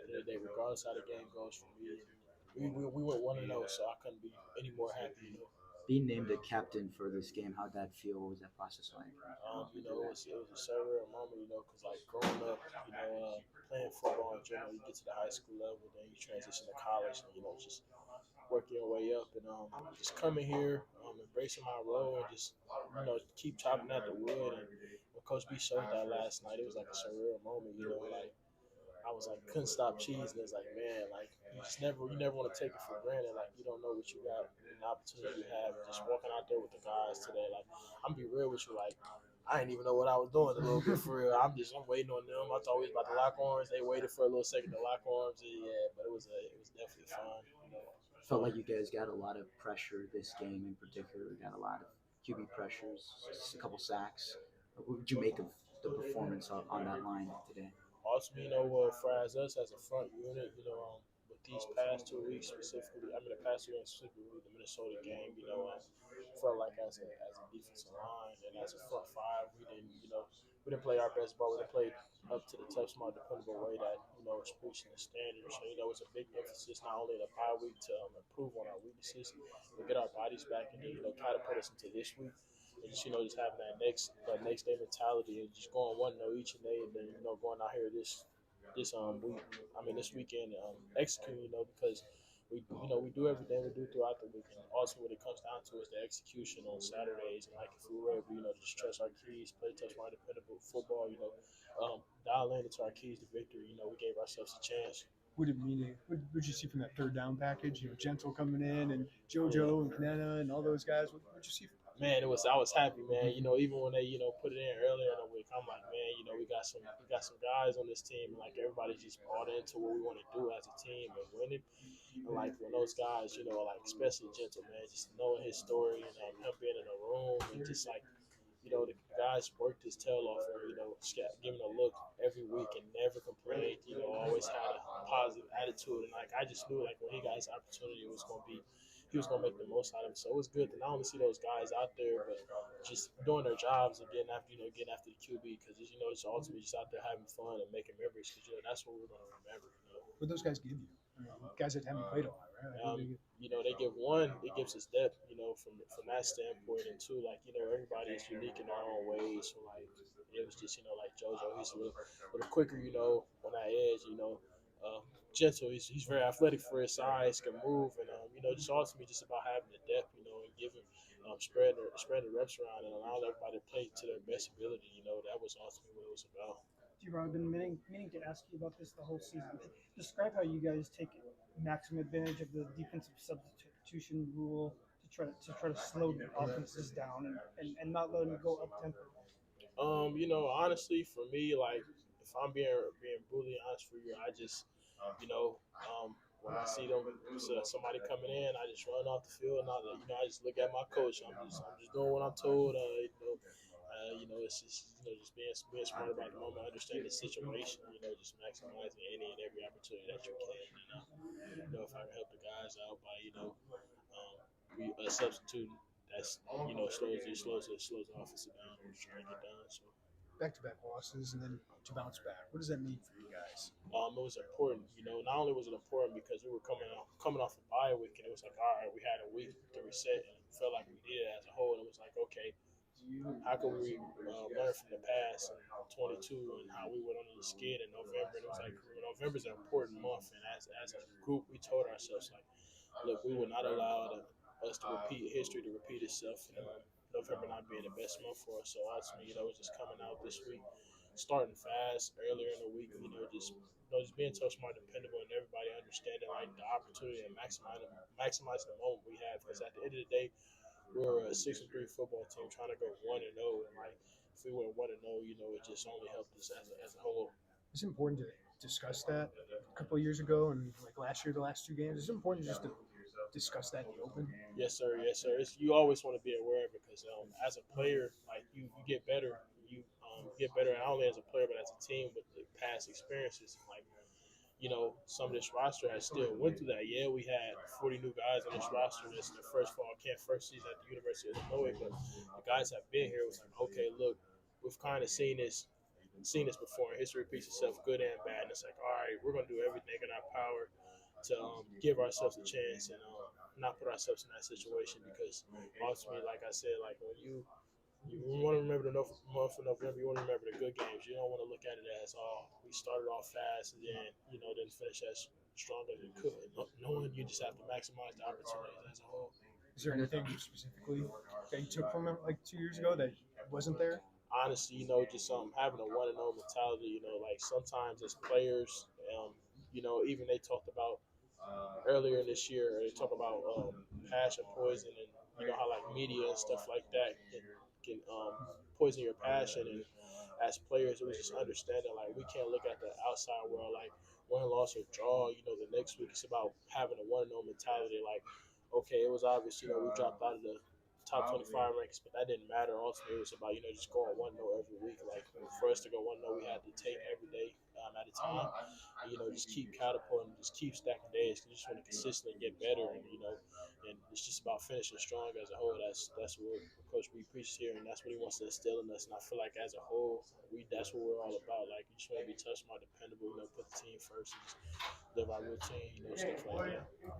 the end of the day, regardless how the game goes for me. We went 1-0, so I couldn't be any more happy. Being named the captain for this game, how'd that feel? What was that process like? It was a surreal moment, because like growing up, playing football in general, you get to the high school level, then you transition to college, and just work your way up, and just coming here, embracing my role, and just keep chopping at the wood. And when Coach B showed that last night, it was like a surreal moment. Like I was like couldn't stop cheesing. It's like, man, like you never want to take it for granted. Like you don't know what you got, and the opportunity you have. And just walking out there with the guys today, like I'm be real with you, like I didn't even know what I was doing a little bit for real. I'm waiting on them. I thought we was about to lock arms. They waited for a little second to lock arms. And yeah, but it was definitely fun. Felt like you guys got a lot of pressure this game in particular. We got a lot of QB pressures, a couple sacks. What would you make of the performance on that line today? Also, for as us as a front unit, with these past 2 weeks specifically, the past 2 weeks specifically, the Minnesota game, felt like as a defensive line and as a front five, we didn't play our best ball. We didn't play up to the tough, smart, dependable way that is preaching the standard. So it's a big emphasis not only in the bye week to improve on our weaknesses, but get our bodies back and then try to put us into this week. And just having that next day mentality and just going 1-0 each and day, and then going out here this week. This weekend, executing. Because we do everything we do throughout the week, and also what it comes down to is the execution on Saturdays. And like if we were able, just trust our keys, play touchdown dependable football, dial in into our keys to victory. We gave ourselves a chance. What did it mean? What did you see from that third down package? Gentle coming in and Yeah. JoJo and Kanena and all those guys. What did you see from Man, I was happy, man. Even when they put it in earlier in the week, I'm like, man, we got some guys on this team, and like everybody's just bought into what we want to do as a team and winning. And like when those guys, like especially Gentle, man, just knowing his story and him being in the room and just like the guys worked his tail off and, giving a look every week and never complained, always had a positive attitude. And, like, I just knew, like, when he got his opportunity, he was going to make the most out of it. So it was good to not only see those guys out there, but just doing their jobs and getting after the QB because, it's ultimately just out there having fun and making memories because, that's what we're going to remember. what those guys give you? Guys that haven't played a lot, right? They give one, it gives us depth, from that standpoint, and two, like, everybody is unique in their own ways. So like, it was just, like JoJo, he's a little quicker, on that edge, gentle. He's very athletic for his size, can move, and just ultimately just about having the depth, and giving, spread the reps around and allow everybody to play to their best ability. That was ultimately what it was about. DeRon, I've been meaning to ask you about this the whole season. Describe how you guys take maximum advantage of the defensive substitution rule to try to slow the offenses down and not let them go up tempo. Honestly, for me, like if I'm being brutally honest for you, I just, when I see somebody coming in, I just run off the field and I just look at my coach. I'm just doing what I'm told. It's just just being smart about the moment, understanding the situation. Just maximizing any and every opportunity that you can. If I can help the guys out by substituting, that's slows the offensive down. We're trying to get done. So Back-to-back losses and then to bounce back. What does that mean for you guys? it was important. Not only was it important because we were coming off a bye week, and it was like, all right, we had a week to reset, and it felt like we did as a whole. And it was like, okay, how can we learn from the past in 22 and how we went on the skid in November? And it was like November is an important month, and as a group, we told ourselves like, look, we will not allow us to repeat history to repeat itself. November not being the best month for us, so ultimately, it was just coming out this week, starting fast earlier in the week, just being tough, smart, dependable, and everybody understanding like the opportunity and maximizing the moment we have. Because at the end of the day, we're a 6-3 football team trying to go 1-0, and like if we went 1-0, it just only helped us as a whole. It's important to discuss that. A couple of years ago and like last year, the last two games, it's important just to discuss that in the open. Yes, sir. Yes, sir. You always want to be aware of it because as a player, like you get better. You get better not only as a player but as a team with the past experiences. Like some of this roster has still went through that. Yeah, we had 40 new guys on this roster. This is the first season at the University of Illinois, but the guys have been here. It was like, okay, look, we've kind of seen this before. History repeats itself, good and bad. And it's like, all right, we're gonna do everything in power to give ourselves a chance and not put ourselves in that situation because ultimately, like I said, like when you want to remember the month of November. You want to remember the good games. You don't want to look at it as, oh, we started off fast and then, didn't finish as strong as we could. Knowing you just have to maximize the opportunities as a whole. Is there anything specifically that you took from it like 2 years ago that wasn't there? Honestly, just having a 1-0 mentality. Like sometimes as players, even they talked about earlier this year. They talk about passion poison and how like media and stuff like that can poison your passion. And as players, it was just understanding like we can't look at the outside world like win, loss, or draw. The next week it's about having a 1-0 mentality. Like, okay, it was obvious, we dropped out of the top 25 ranks, but that didn't matter. Ultimately, it was about just going 1-0 every week. Like for us to go 1-0, we had to take every day at a time. And, just keep catapulting, just keep stacking days. Cause you just want to consistently get better, and it's just about finishing strong as a whole. That's what Coach B preaches here, and that's what he wants to instill in us. And I feel like as a whole, that's what we're all about. Like you just want to be touch more dependable. Put the team first, and just live our routine. Stuff like that.